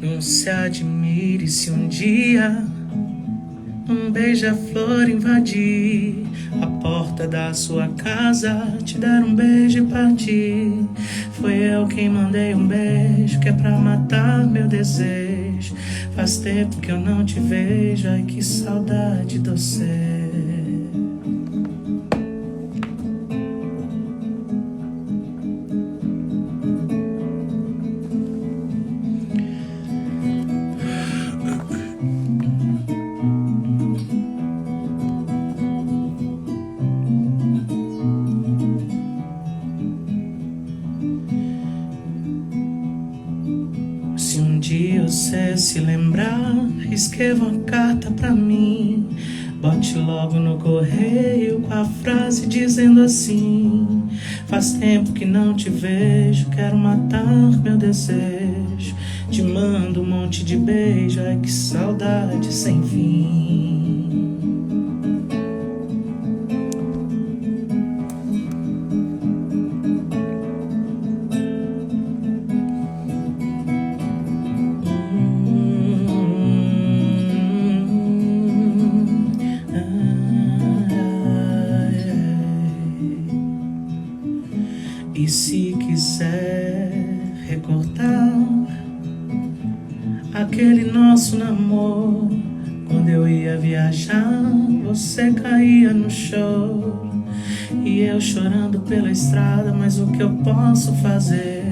Não se admire se um dia um beija-flor invadir a porta da sua casa, te dar um beijo e partir. Foi eu quem mandei um beijo que é pra matar meu desejo. Faz tempo que eu não te vejo, ai que saudade de você. Se um dia você se lembrar, escreva uma carta pra mim. Bote logo no correio com a frase dizendo assim: faz tempo que não te vejo, quero matar meu desejo. Te mando um monte de beijo, ai que saudade sem fim. E se quiser recortar aquele nosso namoro, quando eu ia viajar, você caía no choro e eu chorando pela estrada. Mas o que eu posso fazer?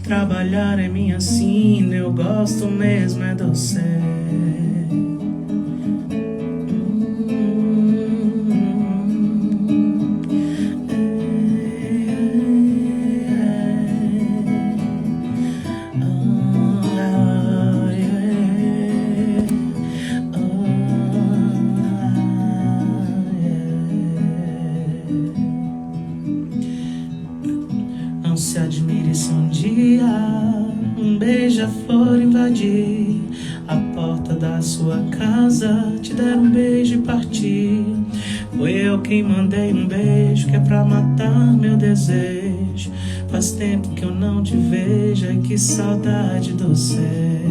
Trabalhar é minha sina, eu gosto mesmo é de você. Não se admire se um dia um beija-flor invadir a porta da sua casa, te dar um beijo e partir. Foi eu quem mandei um beijo que é pra matar meu desejo. Faz tempo que eu não te vejo, ai que saudade de você.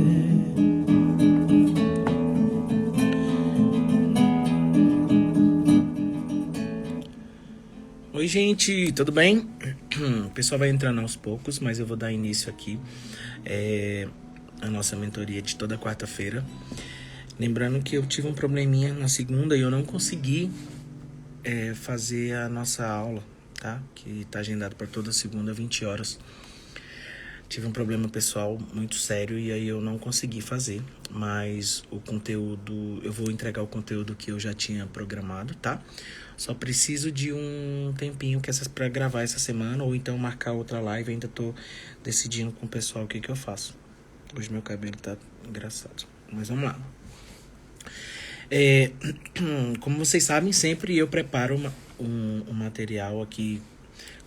Oi gente, tudo bem? O pessoal vai entrando aos poucos, mas eu vou dar início aqui a nossa mentoria de toda quarta-feira. Lembrando que eu tive um probleminha na segunda e eu não consegui fazer a nossa aula, tá? Que tá agendado para toda segunda, 20 horas. Tive um problema pessoal muito sério e aí eu não consegui fazer, mas o conteúdo, eu vou entregar o conteúdo que eu já tinha programado, tá? Só preciso de um tempinho para gravar essa semana ou então marcar outra live. Ainda tô decidindo com o pessoal o que eu faço. Hoje meu cabelo tá engraçado, mas vamos lá. Como vocês sabem, sempre eu preparo um material aqui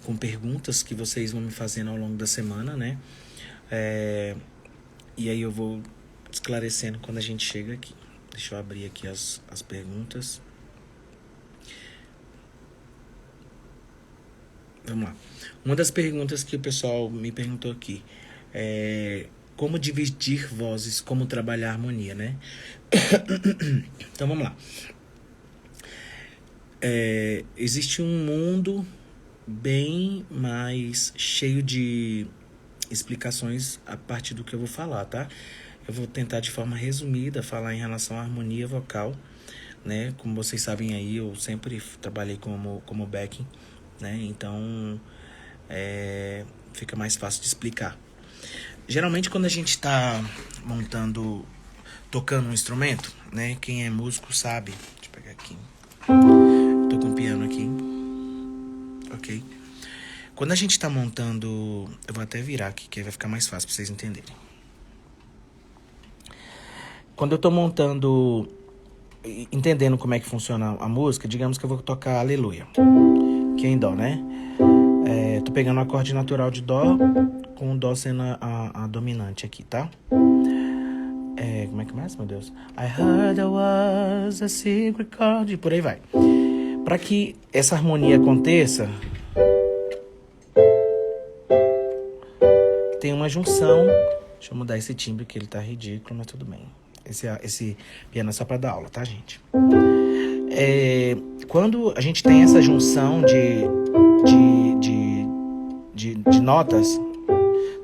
com perguntas que vocês vão me fazendo ao longo da semana, né? E aí eu vou esclarecendo quando a gente chega aqui. Deixa eu abrir aqui as perguntas. Vamos lá. Uma das perguntas que o pessoal me perguntou aqui é como dividir vozes, como trabalhar a harmonia, né? Então vamos lá. Existe um mundo bem mais cheio de explicações a partir do que eu vou falar, tá? Eu vou tentar de forma resumida falar em relação à harmonia vocal, né? Como vocês sabem aí, eu sempre trabalhei como backing, né? Então fica mais fácil de explicar. Geralmente quando a gente tá tocando um instrumento, né? Quem é músico sabe. Deixa eu pegar aqui. Tô com o piano aqui. Ok. Quando a gente tá montando... Eu vou até virar aqui, que aí vai ficar mais fácil pra vocês entenderem. Quando eu tô montando... Entendendo como é que funciona a música, digamos que eu vou tocar Aleluia, que é em Dó, né? Tô pegando o acorde natural de Dó, com o Dó sendo a dominante aqui, tá? Como é que começa, meu Deus? I heard there was a secret chord, e por aí vai. Para que essa harmonia aconteça, tem uma junção. Deixa eu mudar esse timbre que ele tá ridículo, mas tudo bem. Esse piano é só pra dar aula, tá, gente? Quando a gente tem essa junção de notas,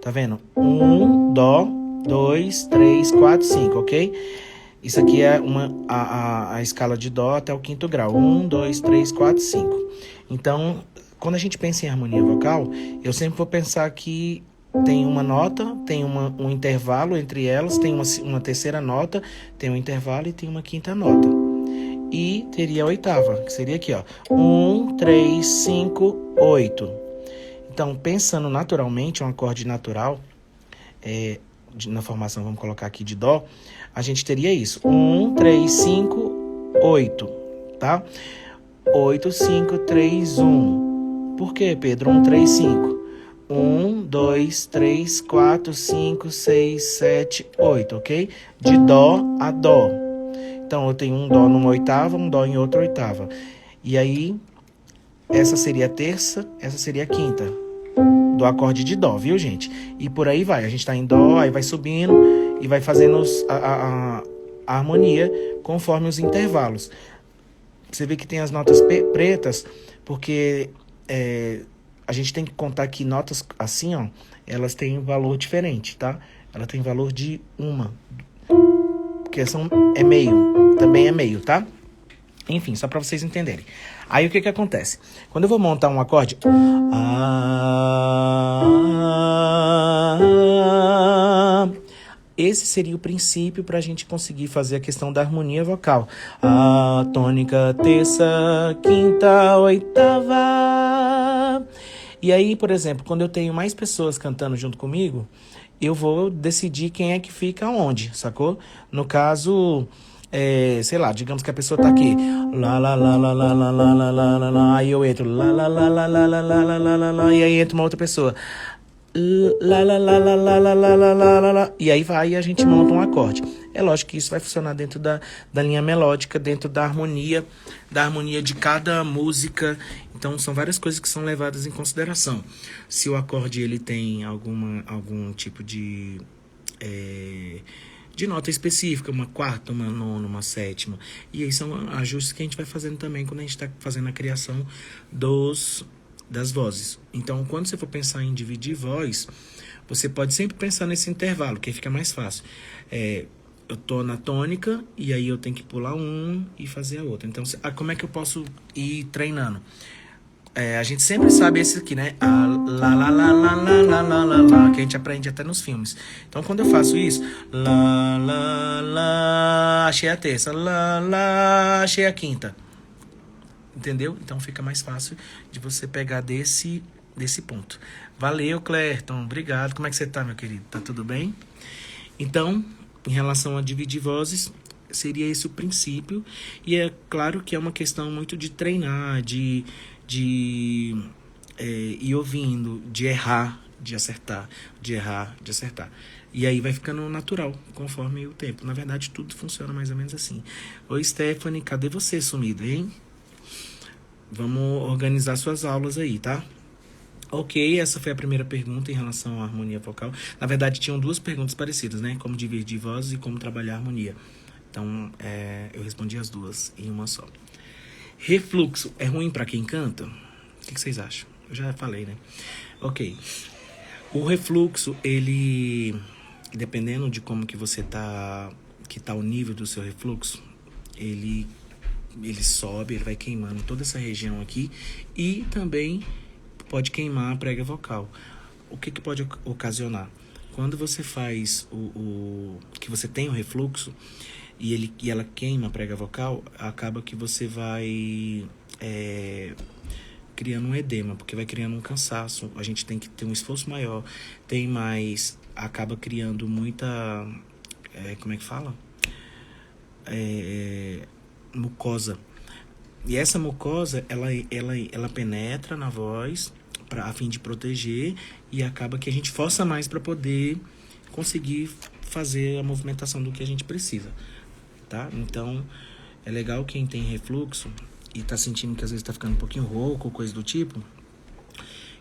tá vendo? 1, Dó, 2, 3, 4, 5, ok? Isso aqui é a escala de Dó até o quinto grau. 1, 2, 3, 4, 5. Então, quando a gente pensa em harmonia vocal, eu sempre vou pensar que tem uma nota, tem um intervalo entre elas, tem uma terceira nota, tem um intervalo e tem uma quinta nota. E teria a oitava, que seria aqui, ó. 1, 3, 5, 8. Então, pensando naturalmente, um acorde natural, na formação, vamos colocar aqui de Dó, a gente teria isso. 1, 3, 5, 8, tá? 8, 5, 3, 1. Por quê, Pedro? 1, 3, 5. 1, 2, 3, 4, 5, 6, 7, 8, ok? De Dó a Dó. Então, eu tenho um Dó numa oitava, um Dó em outra oitava. E aí, essa seria a terça, essa seria a quinta do acorde de Dó, viu, gente? E por aí vai. A gente tá em Dó, aí vai subindo e vai fazendo a harmonia conforme os intervalos. Você vê que tem as notas pretas, porque a gente tem que contar que notas assim, ó, elas têm valor diferente, tá? Ela tem valor de uma, porque é meio, também é meio, tá? Enfim, só para vocês entenderem. Aí o que acontece? Quando eu vou montar um acorde, esse seria o princípio para a gente conseguir fazer a questão da harmonia vocal. A tônica, terça, quinta, oitava. E aí, por exemplo, quando eu tenho mais pessoas cantando junto comigo, eu vou decidir quem é que fica onde, sacou? No caso, sei lá, digamos que a pessoa tá aqui, lá, lá, lá, lá, lá, lá, lá, lá, lá, lá, lá, aí eu entro, lá, lá, lá, lá, lá, lá, lá, lá, lá, lá, lá, e aí entra uma outra pessoa, lá, lá, lá, lá, lá, lá, lá, lá, lá, lá, lá, e aí vai e a gente monta um acorde. É lógico que isso vai funcionar dentro da linha melódica, dentro da harmonia de cada música. Então, são várias coisas que são levadas em consideração. Se o acorde ele tem algum tipo de nota específica, uma quarta, uma nona, uma sétima. E aí são ajustes que a gente vai fazendo também quando a gente está fazendo a criação das vozes. Então, quando você for pensar em dividir voz, você pode sempre pensar nesse intervalo, que fica mais fácil. Eu tô na tônica e aí eu tenho que pular um e fazer a outra. Então, como é que eu posso ir treinando? A gente sempre sabe esse aqui, né? Lá, lá, lá, lá, lá, lá, lá, lá, lá, que a gente aprende até nos filmes. Então, quando eu faço isso, lá, lá, lá, achei a terça, lá, lá, achei a quinta. Entendeu? Então, fica mais fácil de você pegar desse ponto. Valeu, Clerton. Obrigado. Como é que você tá, meu querido? Tá tudo bem? Então, em relação a dividir vozes, seria esse o princípio. E é claro que é uma questão muito de treinar, de ir ouvindo, de errar, de acertar, de errar, de acertar. E aí vai ficando natural, conforme o tempo. Na verdade, tudo funciona mais ou menos assim. Oi, Stephanie, cadê você, sumida, hein? Vamos organizar suas aulas aí, tá? Ok, essa foi a primeira pergunta em relação à harmonia vocal. Na verdade, tinham duas perguntas parecidas, né? Como dividir vozes e como trabalhar a harmonia. Então, eu respondi as duas em uma só. Refluxo é ruim para quem canta? O que vocês acham? Eu já falei, né? Ok. O refluxo, ele... Dependendo de como que você tá... Que tá o nível do seu refluxo, ele sobe, ele vai queimando toda essa região aqui. E também pode queimar a prega vocal. O que pode ocasionar? Quando você faz que você tem o refluxo e ela queima a prega vocal, acaba que você vai criando um edema, porque vai criando um cansaço. A gente tem que ter um esforço maior, acaba criando muita, como é que fala? Mucosa. E essa mucosa, ela penetra na voz a fim de proteger, e acaba que a gente força mais para poder conseguir fazer a movimentação do que a gente precisa, tá? Então, é legal quem tem refluxo e tá sentindo que às vezes tá ficando um pouquinho rouco ou coisa do tipo,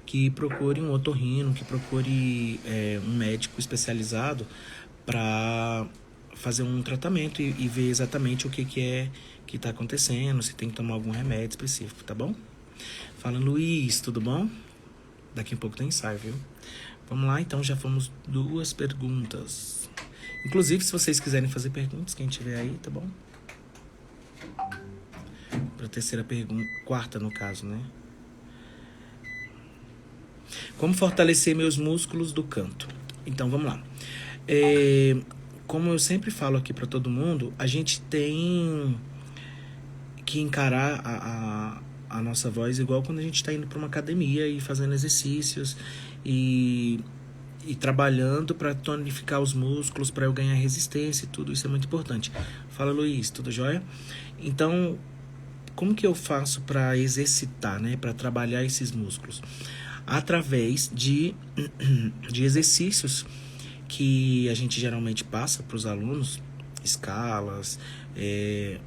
que procure um otorrino, que procure um médico especializado para fazer um tratamento e ver exatamente o que é que está acontecendo, se tem que tomar algum remédio específico, tá bom? Fala, Luiz, tudo bom? Daqui a pouco tem ensaio, viu? Vamos lá, então já fomos 2 perguntas. Inclusive, se vocês quiserem fazer perguntas, quem tiver aí, tá bom? Para a terceira pergunta, 4ª no caso, né? Como fortalecer meus músculos do canto? Então, vamos lá. Como eu sempre falo aqui para todo mundo, a gente tem que encarar a nossa voz igual quando a gente está indo para uma academia e fazendo exercícios e trabalhando para tonificar os músculos, para eu ganhar resistência e tudo isso é muito importante. Fala, Luiz, tudo jóia? Então, como que eu faço para exercitar, né, para trabalhar esses músculos? Através de exercícios que a gente geralmente passa para os alunos, escalas,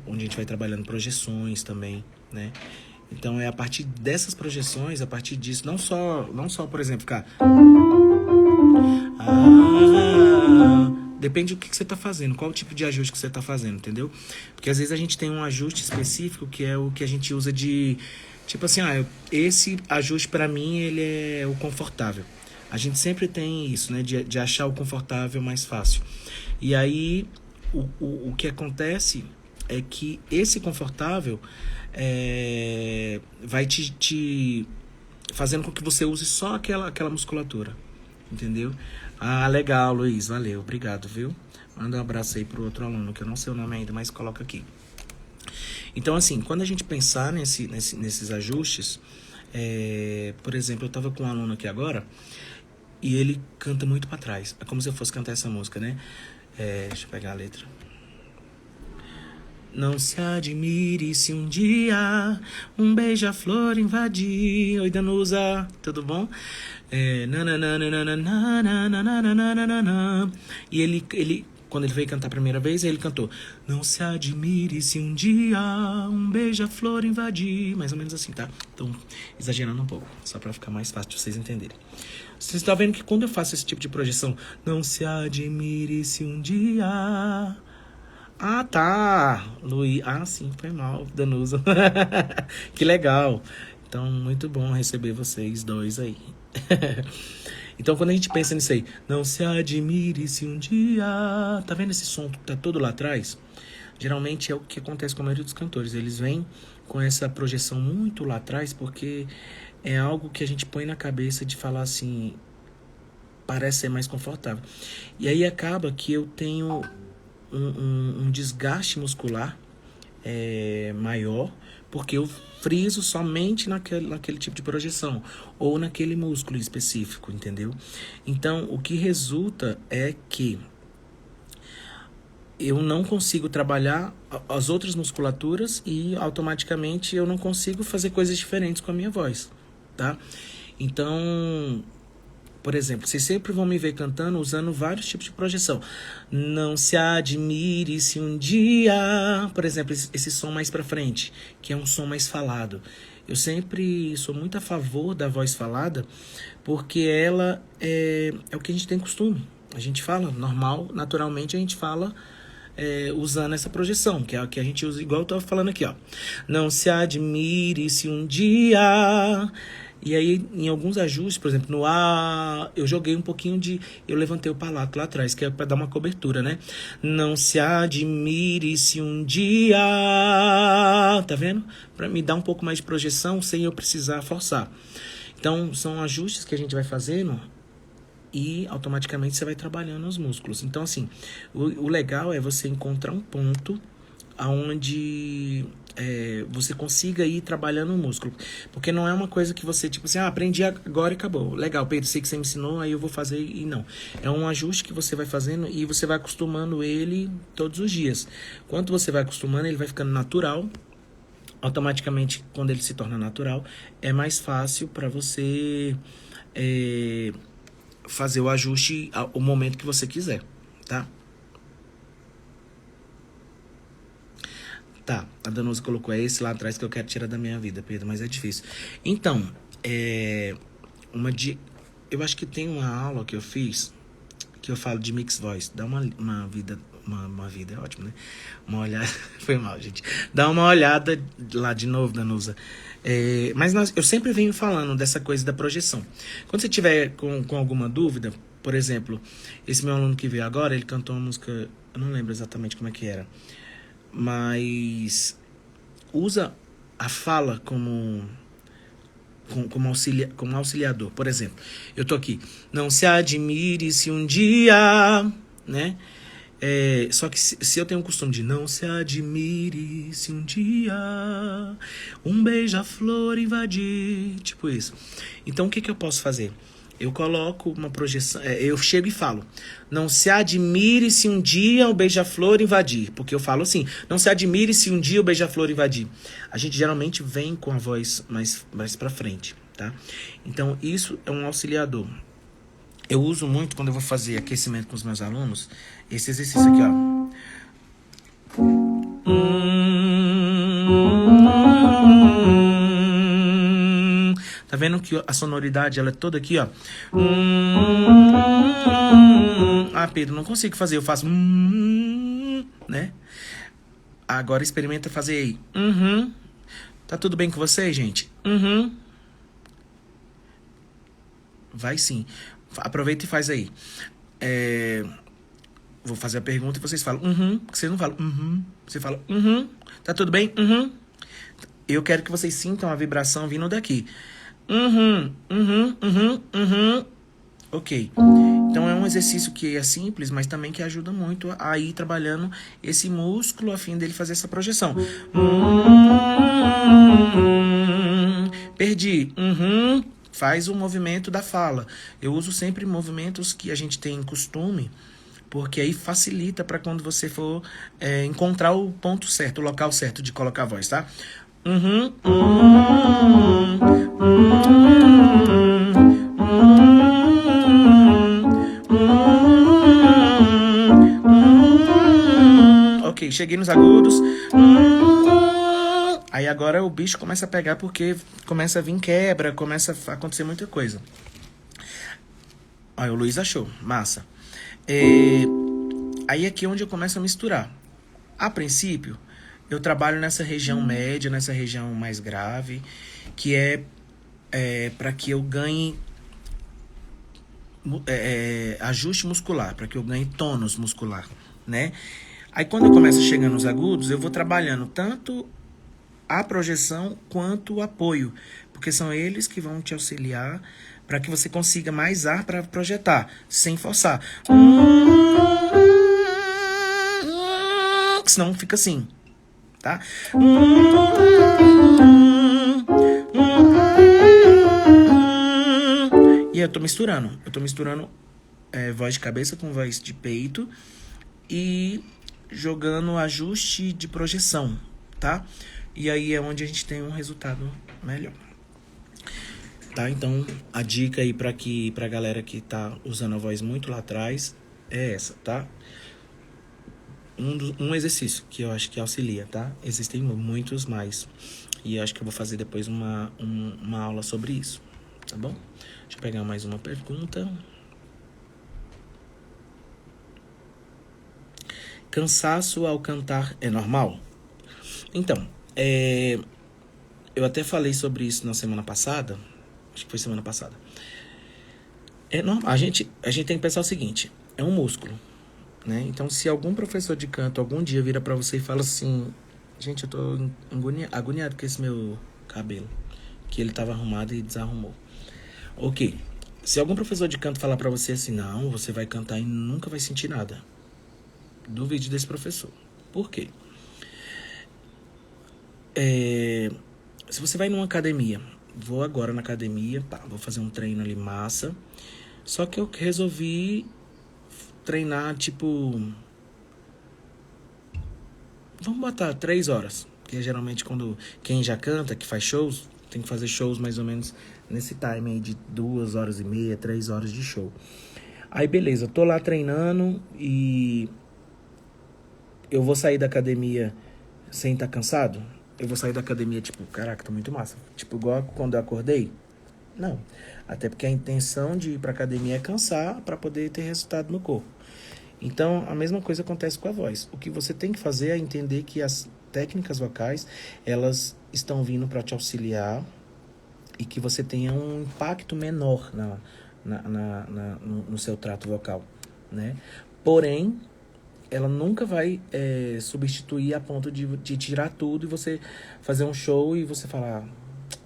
onde a gente vai trabalhando projeções também, né? Então é a partir dessas projeções, a partir disso, não só por exemplo, ficar depende do que você está fazendo, qual o tipo de ajuste que você está fazendo, entendeu? Porque às vezes a gente tem um ajuste específico que é o que a gente usa de tipo assim, esse ajuste para mim ele é o confortável. A gente sempre tem isso, né, de achar o confortável mais fácil. E aí o que acontece é que esse confortável vai te fazendo com que você use só aquela musculatura, entendeu? Ah, legal, Luiz, valeu, obrigado, viu? Manda um abraço aí pro outro aluno, que eu não sei o nome ainda, mas coloca aqui. Então, assim, quando a gente pensar nesses ajustes, por exemplo, eu tava com um aluno aqui agora, e ele canta muito pra trás. É como se eu fosse cantar essa música, né? Deixa eu pegar a letra. Não se admire se um dia um beija-flor invadir. Oi, Danusa, tudo bom? E ele, quando ele veio cantar a primeira vez, ele cantou: não se admire se um dia um beija-flor invadir. Mais ou menos assim, tá? Então, exagerando um pouco, só pra ficar mais fácil de vocês entenderem. Vocês estão vendo que quando eu faço esse tipo de projeção, não se admire se um dia... Ah, tá, Luiz. Ah, sim, foi mal, Danusa. Que legal. Então, muito bom receber vocês dois aí. Então, quando a gente pensa nisso aí, não se admire se um dia... Tá vendo esse som que tá todo lá atrás? Geralmente é o que acontece com a maioria dos cantores. Eles vêm com essa projeção muito lá atrás porque é algo que a gente põe na cabeça de falar assim, parece ser mais confortável. E aí acaba que eu tenho um desgaste muscular maior, porque eu friso somente naquele tipo de projeção, ou naquele músculo específico, entendeu? Então, o que resulta é que eu não consigo trabalhar as outras musculaturas e automaticamente eu não consigo fazer coisas diferentes com a minha voz, tá? Então, por exemplo, vocês sempre vão me ver cantando usando vários tipos de projeção. Não se admire se um dia... Por exemplo, esse som mais pra frente, que é um som mais falado. Eu sempre sou muito a favor da voz falada, porque ela é o que a gente tem costume. A gente fala normal, naturalmente a gente fala usando essa projeção, que é a que a gente usa igual eu tô falando aqui, ó. Não se admire se um dia... E aí, em alguns ajustes, por exemplo, no A, eu joguei um pouquinho eu levantei o palato lá atrás, que é para dar uma cobertura, né? Não se admire se um dia... Tá vendo? Para me dar um pouco mais de projeção sem eu precisar forçar. Então, são ajustes que a gente vai fazendo e automaticamente você vai trabalhando os músculos. Então, assim, o legal é você encontrar um ponto onde você consiga ir trabalhando o músculo. Porque não é uma coisa que você, tipo assim, aprendi agora e acabou. Legal, Pedro, sei que você me ensinou, aí eu vou fazer e não. É um ajuste que você vai fazendo e você vai acostumando ele todos os dias. Quando você vai acostumando, ele vai ficando natural. Automaticamente, quando ele se torna natural, é mais fácil para você fazer o ajuste ao momento que você quiser, tá? Tá, a Danusa colocou esse lá atrás que eu quero tirar da minha vida, Pedro, mas é difícil. Então, Eu acho que tem uma aula que eu fiz que eu falo de mix voice. Dá uma vida. Uma vida é ótimo, né? Uma olhada. Foi mal, gente. Dá uma olhada lá de novo, Danusa. Mas eu sempre venho falando dessa coisa da projeção. Quando você tiver com alguma dúvida, por exemplo, esse meu aluno que veio agora, ele cantou uma música. Eu não lembro exatamente como é que era. Mas usa a fala como auxiliador. Por exemplo, eu tô aqui. Não se admire se um dia, né? Só que se eu tenho o costume de não se admire se um dia um beija-flor invadir, tipo isso. Então o que eu posso fazer? Eu coloco uma projeção, eu chego e falo, não se admire se um dia o beija-flor invadir, porque eu falo assim, não se admire se um dia o beija-flor invadir. A gente geralmente vem com a voz mais pra frente, tá? Então isso é um auxiliador. Eu uso muito quando eu vou fazer aquecimento com os meus alunos, esse exercício aqui, ó. Tá vendo que a sonoridade ela é toda aqui, ó. Ah, Pedro, não consigo fazer, eu faço né? Agora experimenta fazer aí. Tá tudo bem com vocês, gente? Vai sim. Aproveita e faz aí. Vou fazer a pergunta e vocês falam porque vocês não falam você fala tá tudo bem? Eu quero que vocês sintam a vibração vindo daqui. Ok. Então é um exercício que é simples, mas também que ajuda muito a ir trabalhando esse músculo a fim dele fazer essa projeção. Perdi. Faz o movimento da fala. Eu uso sempre movimentos que a gente tem costume, porque aí facilita para quando você for encontrar o ponto certo, o local certo de colocar a voz, tá? Ok, cheguei nos agudos. Aí agora o bicho começa a pegar porque começa a vir quebra, começa a acontecer muita coisa. Olha, o Luiz achou. Massa. Aí aqui é onde eu começo a misturar. A princípio, eu trabalho nessa região média, nessa região mais grave, que é para que eu ganhe ajuste muscular, para que eu ganhe tônus muscular, né? Aí quando eu começo a chegar nos agudos, eu vou trabalhando tanto a projeção quanto o apoio, porque são eles que vão te auxiliar para que você consiga mais ar para projetar, sem forçar. Senão fica assim, tá? E eu tô misturando voz de cabeça com voz de peito e jogando ajuste de projeção, tá? E aí é onde a gente tem um resultado melhor. Tá? Então, a dica aí pra galera que tá usando a voz muito lá atrás é essa, tá? Um exercício que eu acho que auxilia, tá? Existem muitos mais. E eu acho que eu vou fazer depois uma aula sobre isso, tá bom? Deixa eu pegar mais uma pergunta. Cansaço ao cantar é normal? Então, eu até falei sobre isso na semana passada. Acho que foi semana passada. A gente tem que pensar o seguinte. É um músculo, né? Então, se algum professor de canto algum dia vira pra você e fala assim... Gente, eu tô agoniado com esse meu cabelo. Que ele tava arrumado e desarrumou. Ok. Se algum professor de canto falar pra você assim... Não, você vai cantar e nunca vai sentir nada. Duvide desse professor. Por quê? Se você vai numa academia... Vou agora na academia, vou fazer um treino ali massa. Só que eu resolvi treinar, tipo... Vamos botar 3 horas. Que é geralmente quando quem já canta, que faz shows, tem que fazer shows mais ou menos nesse time aí de 2 horas e meia, 3 horas de show. Aí beleza, tô lá treinando e... Eu vou sair da academia sem estar cansado? Eu vou sair da academia, tipo, caraca, tô muito massa. Tipo, igual quando eu acordei. Não. Até porque a intenção de ir pra academia é cansar para poder ter resultado no corpo. Então, a mesma coisa acontece com a voz. O que você tem que fazer é entender que as técnicas vocais, elas estão vindo para te auxiliar e que você tenha um impacto menor no seu trato vocal, né? Porém, ela nunca vai substituir a ponto de tirar tudo e você fazer um show e você falar: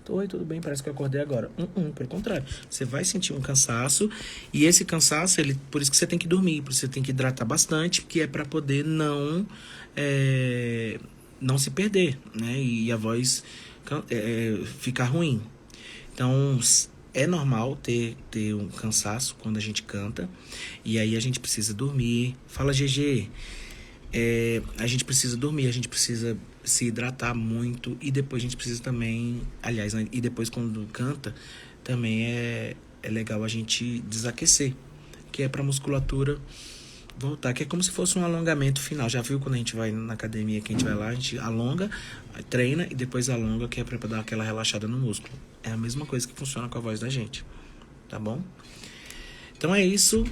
oi, tudo bem, parece que eu acordei agora. Pelo contrário, você vai sentir um cansaço e esse cansaço, por isso que você tem que dormir, por isso você tem que hidratar bastante, que é para poder não se perder, né? E a voz ficar ruim. Então, é normal ter um cansaço quando a gente canta. E aí a gente precisa dormir. Fala, GG. A gente precisa dormir, a gente precisa se hidratar muito. E depois a gente precisa também... Aliás, e depois quando canta, também é legal a gente desaquecer. Que é pra musculatura voltar, que é como se fosse um alongamento final. Já viu quando a gente vai na academia, que a gente vai lá, a gente alonga, treina e depois alonga, que é pra dar aquela relaxada no músculo. É a mesma coisa que funciona com a voz da gente, tá bom? Então é isso.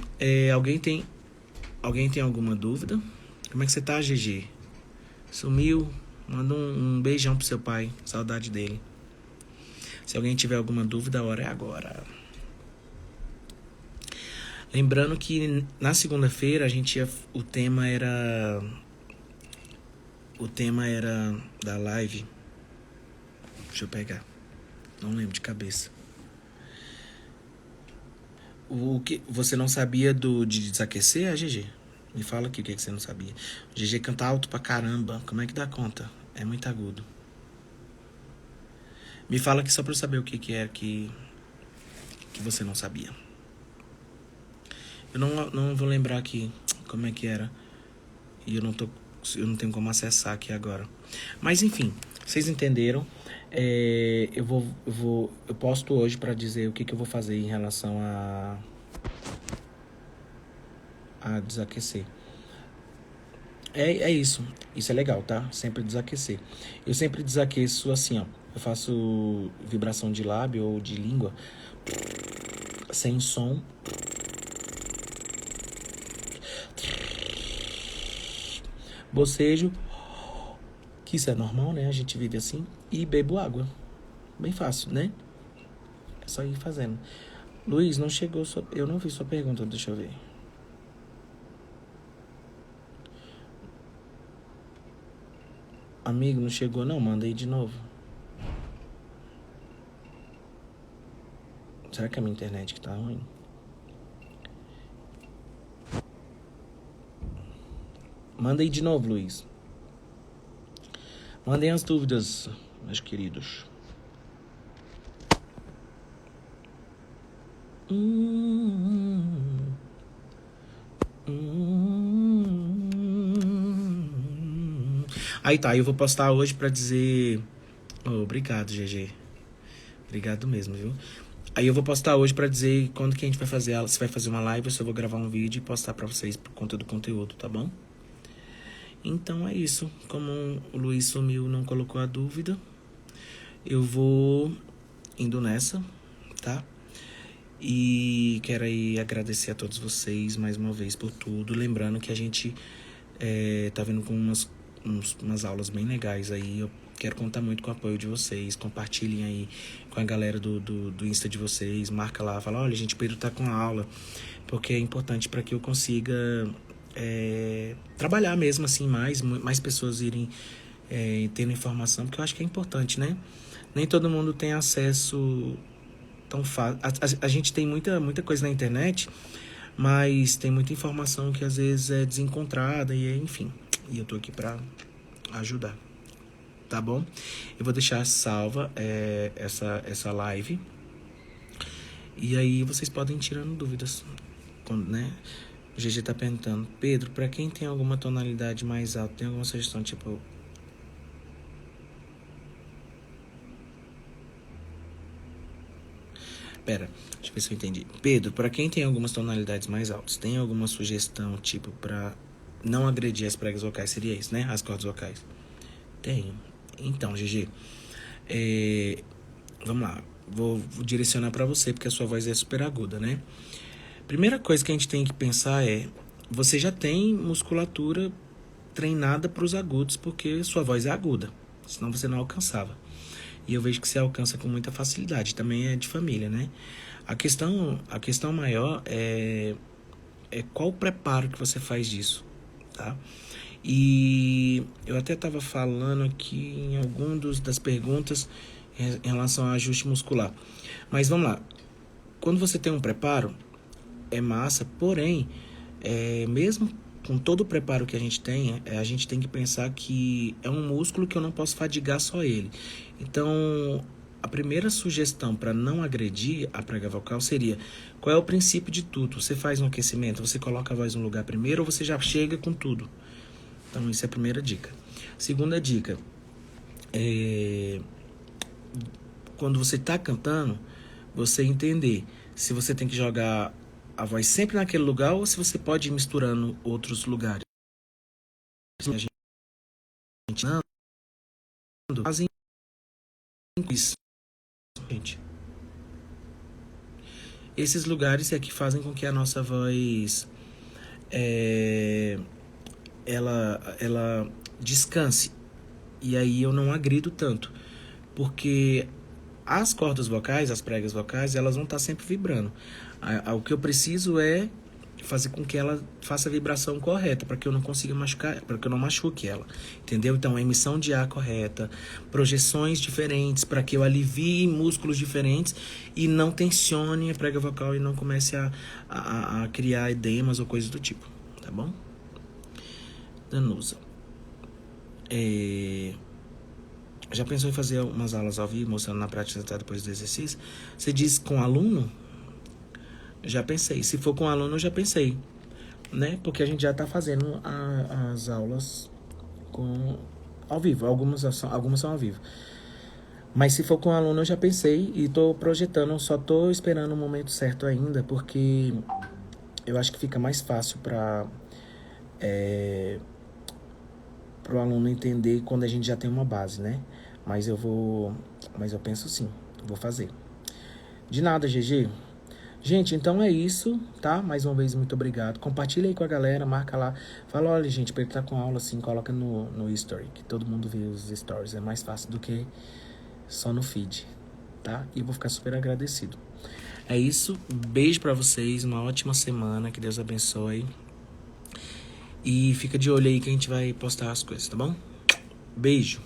Alguém tem alguma dúvida? Como é que você tá, GG? Sumiu? Manda um beijão pro seu pai, saudade dele. Se alguém tiver alguma dúvida, a hora é agora. Lembrando que na segunda-feira o tema era da live. Deixa eu pegar. Não lembro de cabeça. O que você não sabia de desaquecer, GG? Me fala aqui o que você não sabia. O GG canta alto pra caramba. Como é que dá conta? É muito agudo. Me fala aqui só pra eu saber o que é que você não sabia. Eu não vou lembrar aqui como é que era. E eu não tenho como acessar aqui agora. Mas enfim, vocês entenderam. Eu posto hoje pra dizer o que eu vou fazer em relação a desaquecer. É isso. Isso é legal, tá? Sempre desaquecer. Eu sempre desaqueço assim, ó. Eu faço vibração de lábio ou de língua sem som. Bocejo, que isso é normal, né? A gente vive assim. E bebo água. Bem fácil, né? É só ir fazendo. Luiz, não chegou eu não vi sua pergunta, deixa eu ver. Amigo, não chegou não? Manda aí de novo. Será que é a minha internet que tá ruim? Manda aí de novo, Luiz. Mandem as dúvidas, meus queridos. Aí tá, eu vou postar hoje pra dizer... obrigado, GG. Obrigado mesmo, viu? Aí eu vou postar hoje pra dizer quando que a gente vai fazer ela. Se vai fazer uma live, eu só vou gravar um vídeo e postar pra vocês por conta do conteúdo, tá bom? Então é isso. Como o Luiz sumiu, não colocou a dúvida, eu vou indo nessa, tá? E quero aí agradecer a todos vocês mais uma vez por tudo. Lembrando que a gente tá vindo com umas aulas bem legais aí. Eu quero contar muito com o apoio de vocês. Compartilhem aí com a galera do Insta de vocês. Marca lá, fala: olha, gente, o Pedro tá com aula. Porque é importante para que eu consiga trabalhar mesmo assim, mais pessoas irem tendo informação. Porque eu acho que é importante, né? Nem todo mundo tem acesso tão fácil. A gente tem muita coisa na internet, mas tem muita informação que às vezes é desencontrada e enfim. E eu tô aqui pra ajudar, tá bom? Eu vou deixar salva essa live. E aí vocês podem ir tirando dúvidas, né? O GG tá perguntando: Pedro, pra quem tem alguma tonalidade mais alta, tem alguma sugestão, tipo... Pera, deixa eu ver se eu entendi. Pedro, pra quem tem algumas tonalidades mais altas, tem alguma sugestão, tipo, pra não agredir as pregas vocais? Seria isso, né? As cordas vocais. Tenho. Então, GG, vamos lá. vou direcionar para você, porque a sua voz é super aguda, né? Primeira coisa que a gente tem que pensar é, você já tem musculatura treinada para os agudos, porque sua voz é aguda, senão você não alcançava. E eu vejo que você alcança com muita facilidade, também é de família, né? A questão maior é qual o preparo que você faz disso, tá? E eu até estava falando aqui em algum das perguntas em relação ao ajuste muscular. Mas vamos lá. Quando você tem um preparo, é massa, porém, mesmo com todo o preparo que a gente tem que pensar que é um músculo que eu não posso fadigar só ele. Então, a primeira sugestão para não agredir a prega vocal seria: qual é o princípio de tudo? Você faz um aquecimento, você coloca a voz no lugar primeiro ou você já chega com tudo? Então, isso é a primeira dica. Segunda dica, quando você está cantando, você entender se você tem que jogar a voz sempre naquele lugar ou se você pode ir misturando outros lugares. A gente não fazem isso, gente. Esses lugares é que fazem com que a nossa voz ela descanse. E aí eu não agrido tanto, porque as cordas vocais, as pregas vocais, elas vão estar sempre vibrando. O que eu preciso é fazer com que ela faça a vibração correta, para que eu não consiga machucar, para que eu não machuque ela, entendeu? Então, a emissão de ar correta, projeções diferentes, para que eu alivie músculos diferentes e não tensione a prega vocal e não comece a criar edemas ou coisas do tipo, tá bom? Danusa. Já pensou em fazer umas aulas ao vivo, mostrando na prática depois do exercício? Você diz com aluno? Já pensei. Se for com aluno, eu já pensei, né? Porque a gente já tá fazendo as aulas ao vivo. Algumas são ao vivo. Mas se for com aluno, eu já pensei e tô projetando. Só tô esperando o momento certo ainda, porque eu acho que fica mais fácil para o aluno entender quando a gente já tem uma base, né? Mas eu penso sim, vou fazer. De nada, GG. Gente, então é isso, tá? Mais uma vez, muito obrigado. Compartilha aí com a galera, marca lá. Fala, olha, gente, pra ele tá com aula assim, coloca no history, que todo mundo vê os stories. É mais fácil do que só no feed, tá? E eu vou ficar super agradecido. É isso, beijo pra vocês, uma ótima semana, que Deus abençoe. E fica de olho aí que a gente vai postar as coisas, tá bom? Beijo.